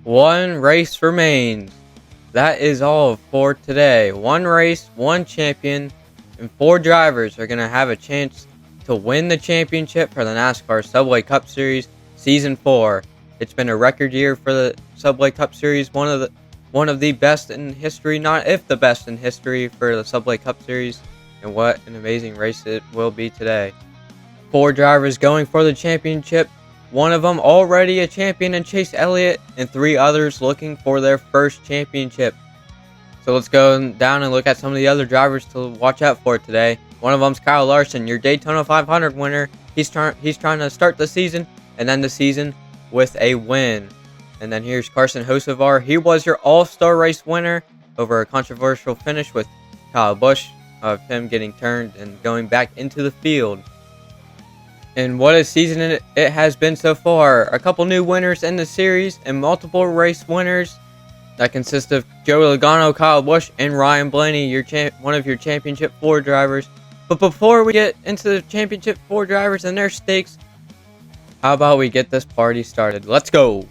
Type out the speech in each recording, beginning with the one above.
One race remains. That is all for today. One race, one champion, and 4 drivers are going to have a chance to win the championship for the NASCAR Subway Cup Series Season 4. It's been a record year for the Subway Cup Series, one of the best in history, not if the best in history for the Subway Cup Series, and what an amazing race it will be today. 4 drivers going for the championship. One of them already a champion in Chase Elliott, and 3 others looking for their first championship. So let's go down and look at some of the other drivers to watch out for today. One of them's Kyle Larson, your Daytona 500 winner. He's trying to start the season and end the season with a win. And then here's Carson Hocevar. He was your All-Star race winner over a controversial finish with Kyle Busch, of him getting turned and going back into the field. And what a season it has been so far. A couple new winners in the series and multiple race winners that consist of Joey Logano, Kyle Busch, and Ryan Blaney, one of your Championship 4 drivers. But before we get into the Championship 4 drivers and their stakes, how about we get this party started? Let's go!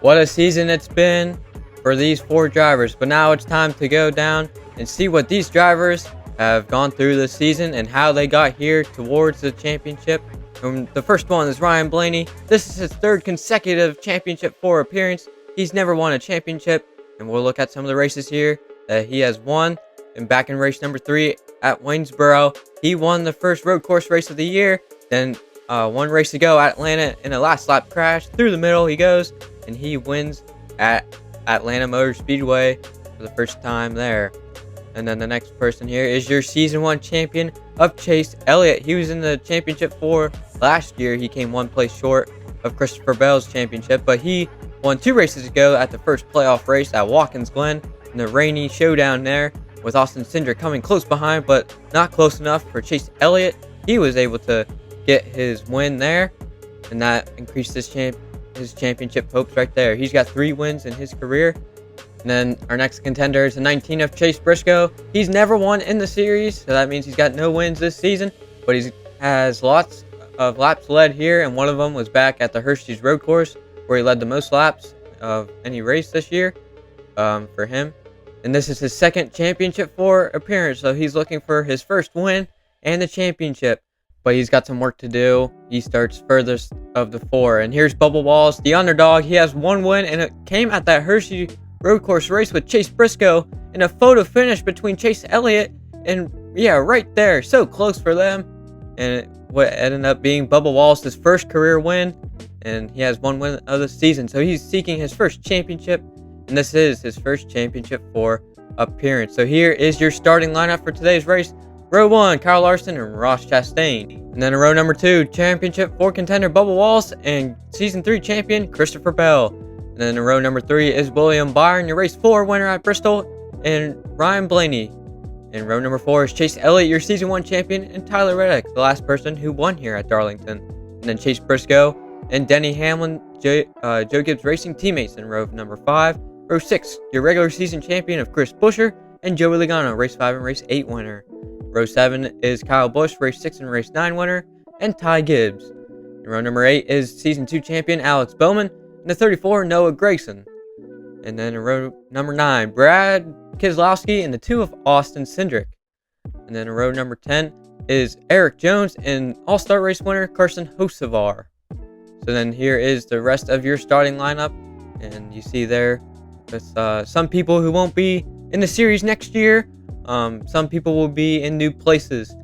What a season it's been for these 4 drivers, but now it's time to go down and see what these drivers have gone through this season and how they got here towards the championship. And the first one is Ryan Blaney. This is his 3rd consecutive Championship 4 appearance. He's never won a championship, and we'll look at some of the races here that he has won. And back in race number 3 at Waynesboro, he won the first road course race of the year. Then 1 race to go at Atlanta in a last lap crash. Through the middle he goes, and he wins at Atlanta Motor Speedway for the first time there. And then the next person here is your Season 1 champion of Chase Elliott. He was in the Championship 4 last year. He came 1 place short of Christopher Bell's championship, but he won 2 races ago at the first playoff race at Watkins Glen in the rainy showdown there, with Austin Cindric coming close behind, but not close enough for Chase Elliott. He was able to get his win there, and that increased his championship hopes right there. He's got 3 wins in his career. And then our next contender is the 19 of Chase Briscoe. He's never won in the series, so that means he's got no wins this season, but he has lots of laps led here, and one of them was back at the Hershey's Road Course, where he led the most laps of any race this year for him. And this is his 2nd Championship 4 appearance, so he's looking for his first win and the championship. But he's got some work to do. He starts furthest of the 4. And here's Bubba Wallace, the underdog. He has 1 win, and it came at that Hershey Road Course race with Chase Briscoe in a photo finish between Chase Elliott and, right there. So close for them. And what ended up being Bubba Wallace's first career win. And he has 1 win of the season. So he's seeking his first championship. And this is his first Championship 4 appearance. So here is your starting lineup for today's race. Row 1, Kyle Larson and Ross Chastain. And then in row number 2, Championship 4 contender Bubba Wallace and Season 3 champion Christopher Bell. And then in row number 3 is William Byron, your race 4 winner at Bristol, and Ryan Blaney. In row number 4 is Chase Elliott, your Season 1 champion, and Tyler Reddick, the last person who won here at Darlington. And then Chase Briscoe and Denny Hamlin, Joe Gibbs Racing teammates in row number 5. Row 6, your regular season champion of Chris Buescher and Joey Logano, race 5 and race 8 winner. Row 7 is Kyle Busch, race 6 and race 9 winner, and Ty Gibbs. In row number 8 is Season 2 champion Alex Bowman, and the 34, Noah Gragson. And then in row number 9, Brad Keselowski and the 2 of Austin Cindric. And then in row number 10 is Eric Jones and All-Star race winner Carson Hocevar. So then here is the rest of your starting lineup, and you see there with some people who won't be in the series next year. Some people will be in new places.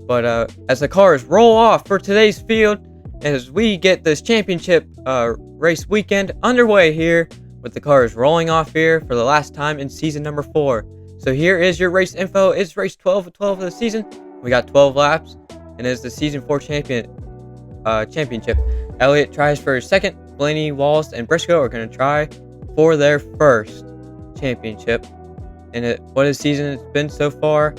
But as the cars roll off for today's field, as we get this championship race weekend underway here, with the cars rolling off here for the last time in season number 4. So here is your race info. It's race 12 of 12 of the season. We got 12 laps, and it's the season 4 championship. Elliott tries for his second. Blaney, Wallace, and Briscoe are going to try for their first championship. And what a season it's been so far.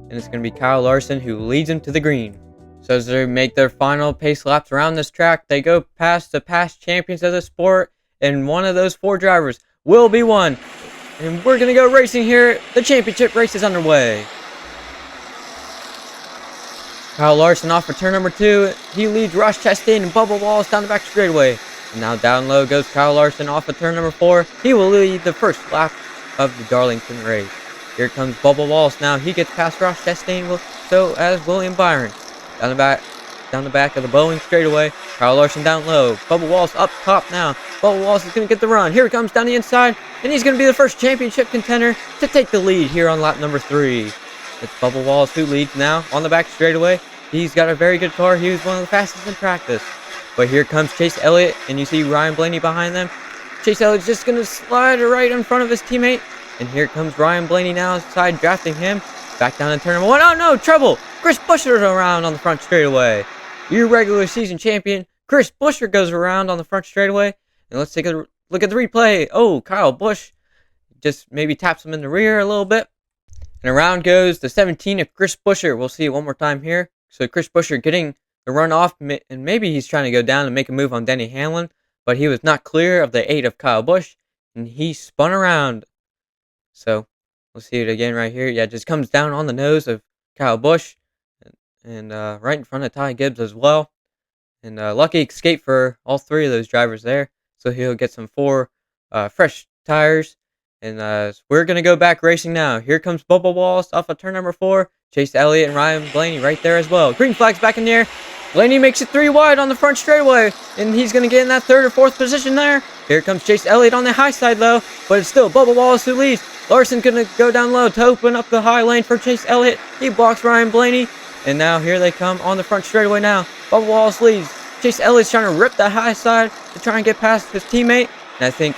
And it's going to be Kyle Larson who leads them to the green. So as they make their final pace laps around this track, they go past the past champions of the sport, and one of those 4 drivers will be one. And we're going to go racing here. The championship race is underway. Kyle Larson off for turn number 2. He leads Ross Chastain and Bubba Wallace down the back straightaway. And now down low goes Kyle Larson off of turn number 4. He will lead the first lap of the Darlington race. Here comes Bubba Wallace now. He gets past Ross Chastain, so as William Byron. Down the back of the Boeing straightaway. Kyle Larson down low. Bubba Wallace up top now. Bubba Wallace is going to get the run. Here he comes down the inside, and he's going to be the first championship contender to take the lead here on lap number 3. It's Bubba Wallace who leads now on the back straightaway. He's got a very good car. He was one of the fastest in practice. But here comes Chase Elliott, and you see Ryan Blaney behind them. Chase Elliott's just going to slide right in front of his teammate. And here comes Ryan Blaney now inside, drafting him. Back down in turn number 1. Oh no, trouble! Chris Buescher around on the front straightaway. Your regular season champion, Chris Buescher, goes around on the front straightaway. And let's take a look at the replay. Oh, Kyle Busch just maybe taps him in the rear a little bit. And around goes the 17 of Chris Buescher. We'll see it one more time here. So Chris Buescher getting the run off, and maybe he's trying to go down and make a move on Denny Hamlin, but he was not clear of the 8 of Kyle Busch, and he spun around. So we'll see it again right here. Yeah, it just comes down on the nose of Kyle Busch, and right in front of Ty Gibbs as well. And lucky escape for all 3 of those drivers there. So he'll get some 4 fresh tires. And we're going to go back racing now. Here comes Bubba Wallace off of turn number 4. Chase Elliott and Ryan Blaney right there as well. Green flag's back in the air. Blaney makes it 3 wide on the front straightaway, and he's going to get in that 3rd or 4th position there. Here comes Chase Elliott on the high side, though, but it's still Bubba Wallace who leads. Larson going to go down low to open up the high lane for Chase Elliott. He blocks Ryan Blaney, and now here they come on the front straightaway now. Bubba Wallace leads. Chase Elliott's trying to rip the high side to try and get past his teammate, and I think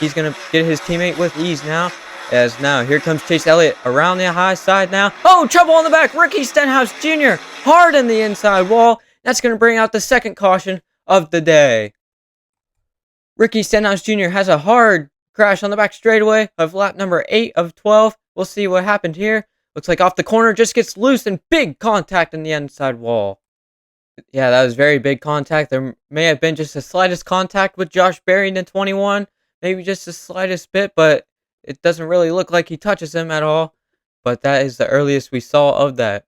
he's going to get his teammate with ease now. As now, here comes Chase Elliott around the high side now. Oh, trouble on the back. Ricky Stenhouse Jr. hard in the inside wall. That's going to bring out the second caution of the day. Ricky Stenhouse Jr. has a hard crash on the back straightaway of lap number 8 of 12. We'll see what happened here. Looks like off the corner, just gets loose and big contact in the inside wall. Yeah, that was very big contact. There may have been just the slightest contact with Josh Barrington 21. Maybe just the slightest bit, but it doesn't really look like he touches him at all. But that is the earliest we saw of that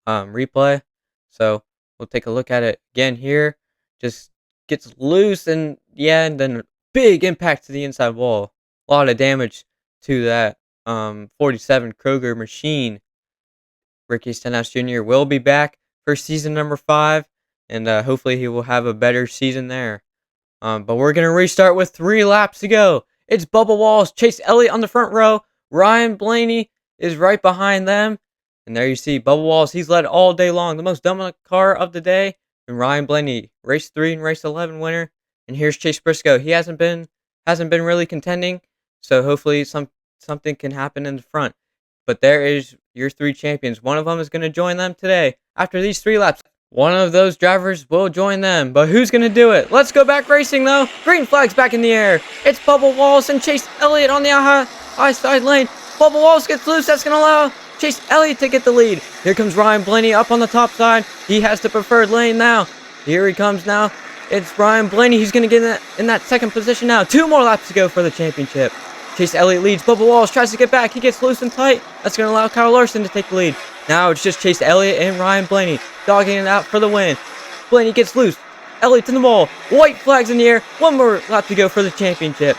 replay. So we'll take a look at it again here. Just gets loose, and yeah, and then big impact to the inside wall. A lot of damage to that 47 Kroger machine. Ricky Stenhouse Jr. will be back for season number 5, and hopefully he will have a better season there. But we're going to restart with 3 laps to go. It's Bubba Wallace, Chase Elliott on the front row. Ryan Blaney is right behind them. And there you see Bubba Wallace. He's led all day long. The most dominant car of the day. And Ryan Blaney, race 3 and race 11 winner. And here's Chase Briscoe. He hasn't been really contending. So hopefully something can happen in the front. But there is your 3 champions. One of them is going to join them today. After these 3 laps, one of those drivers will join them. But who's going to do it? Let's go back racing, though. Green flag's back in the air. It's Bubba Wallace and Chase Elliott on the high side lane. Bubba Wallace gets loose. That's going to allow Chase Elliott to get the lead. Here comes Ryan Blaney up on the top side. He has the preferred lane now. Here he comes now. It's Ryan Blaney. He's going to get in that second position now. 2 more laps to go for the championship. Chase Elliott leads. Bubba Wallace tries to get back. He gets loose and tight. That's going to allow Kyle Larson to take the lead. Now it's just Chase Elliott and Ryan Blaney dogging it out for the win. Blaney gets loose. Elliott to the wall. White flags in the air. 1 more lap to go for the championship.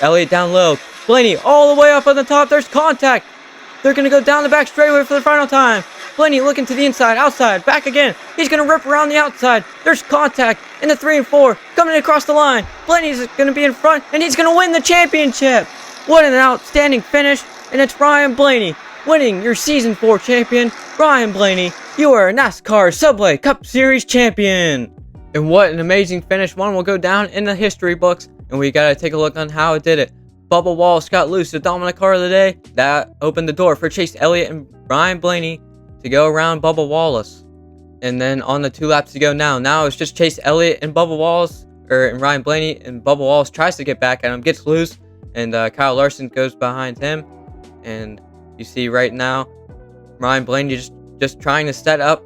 Elliott down low. Blaney all the way up on the top. There's contact. They're going to go down the back straightaway for the final time. Blaney looking to the inside, outside, back again. He's going to rip around the outside. There's contact in the 3 and 4 coming across the line. Blaney's going to be in front, and he's going to win the championship. What an outstanding finish, and it's Ryan Blaney winning your Season 4 champion, Ryan Blaney. You are a NASCAR Subway Cup Series champion. And what an amazing finish. One will go down in the history books, and we gotta take a look on how it did it. Bubba Wallace got loose, the dominant car of the day. That opened the door for Chase Elliott and Ryan Blaney to go around Bubba Wallace. And then on the 2 laps to go now it's just Chase Elliott and Bubba Wallace, and Ryan Blaney, and Bubba Wallace tries to get back at him, gets loose, and Kyle Larson goes behind him. And you see right now, Ryan Blaney just trying to set up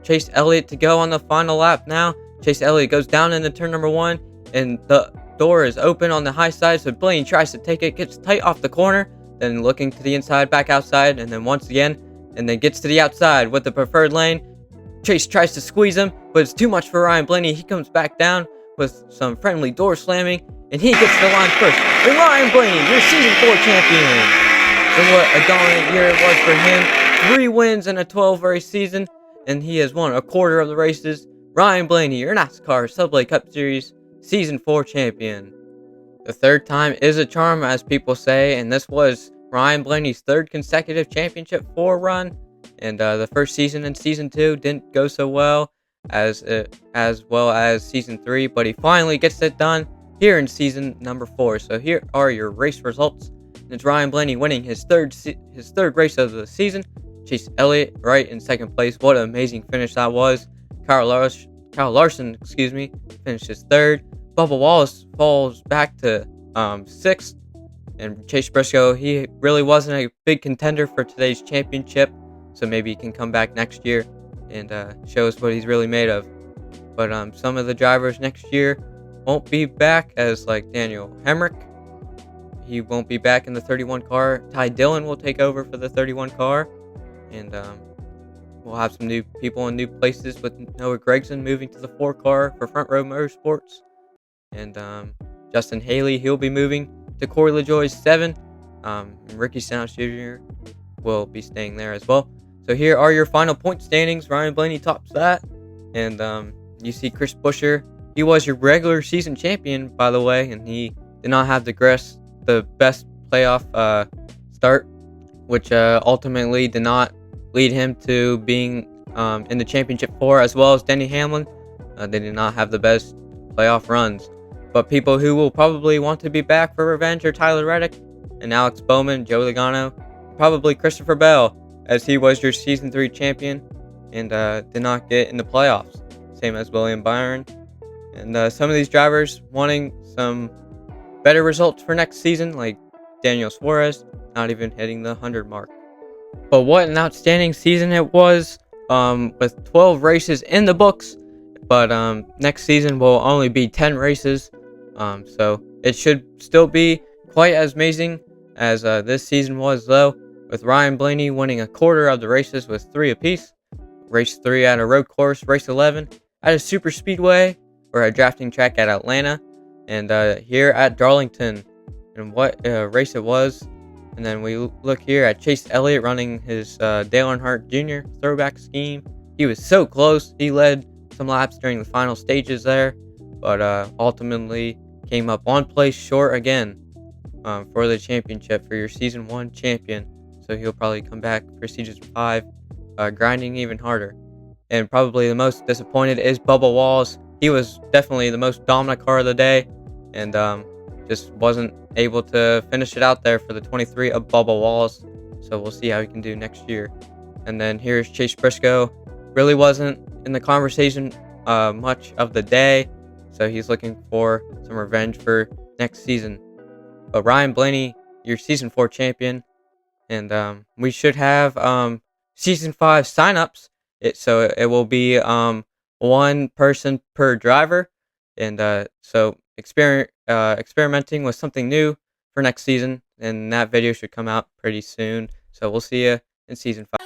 Chase Elliott to go on the final lap now. Chase Elliott goes down into turn number 1, and the door is open on the high side, so Blaney tries to take it, gets tight off the corner, then looking to the inside, back outside, and then once again, and then gets to the outside with the preferred lane. Chase tries to squeeze him, but it's too much for Ryan Blaney. He comes back down with some friendly door slamming, and he gets to the line first. And Ryan Blaney, your Season 4 champion. And what a dominant year it was for him. 3 wins in a 12-race season, and he has won a quarter of the races. Ryan Blaney, your NASCAR Subway Cup Series Season 4 champion. The 3rd time is a charm, as people say, and this was Ryan Blaney's 3rd consecutive championship 4 run. And the first season in Season 2 didn't go so well as Season 3, but he finally gets it done here in Season number 4. So here are your race results. And it's Ryan Blaney winning his third race of the season. Chase Elliott right in 2nd place. What an amazing finish that was. Kyle Larson, finishes 3rd. Bubba Wallace falls back to 6th. And Chase Briscoe, he really wasn't a big contender for today's championship. So maybe he can come back next year and show us what he's really made of. But some of the drivers next year won't be back, as like Daniel Hemrick. He won't be back in the 31 car. Ty Dillon will take over for the 31 car. And we'll have some new people in new places, with Noah Gragson moving to the 4 car for Front Row Motorsports. And Justin Haley, he'll be moving to Corey LaJoie's 7. Ricky Stenhouse Jr. will be staying there as well. So here are your final point standings. Ryan Blaney tops that. And you see Chris Buescher. He was your regular season champion, by the way, and he did not have the best playoff start, which ultimately did not lead him to being in the championship 4, as well as Denny Hamlin. They did not have the best playoff runs. But people who will probably want to be back for revenge are Tyler Reddick and Alex Bowman, Joe Logano, probably Christopher Bell, as he was your Season 3 champion and did not get in the playoffs. Same as William Byron. And some of these drivers wanting some better results for next season, like Daniel Suarez, not even hitting the 100 mark. But what an outstanding season it was, with 12 races in the books. But next season will only be 10 races. So it should still be quite as amazing as this season was, though, with Ryan Blaney winning a quarter of the races with 3 apiece. Race 3 at a road course, race 11 at a super speedway or a drafting track at Atlanta, and here at Darlington. And what a race it was. And then we look here at Chase Elliott running his Dale Earnhardt Jr. throwback scheme. He was so close. He led some laps during the final stages there, but ultimately came up 1 place short again for the championship, for your Season 1 champion. So he'll probably come back for Season 5, grinding even harder. And probably the most disappointed is Bubba Wallace. He was definitely the most dominant car of the day, and just wasn't able to finish it out there for the 23 of Bubba Wallace. So we'll see how he can do next year. And then here's Chase Briscoe. Really wasn't in the conversation much of the day, so he's looking for some revenge for next season. But Ryan Blaney, your Season 4 champion, and we should have Season 5 signups. So it will be 1 person per driver, and so experimenting with something new for next season, and that video should come out pretty soon. So we'll see you in Season 5.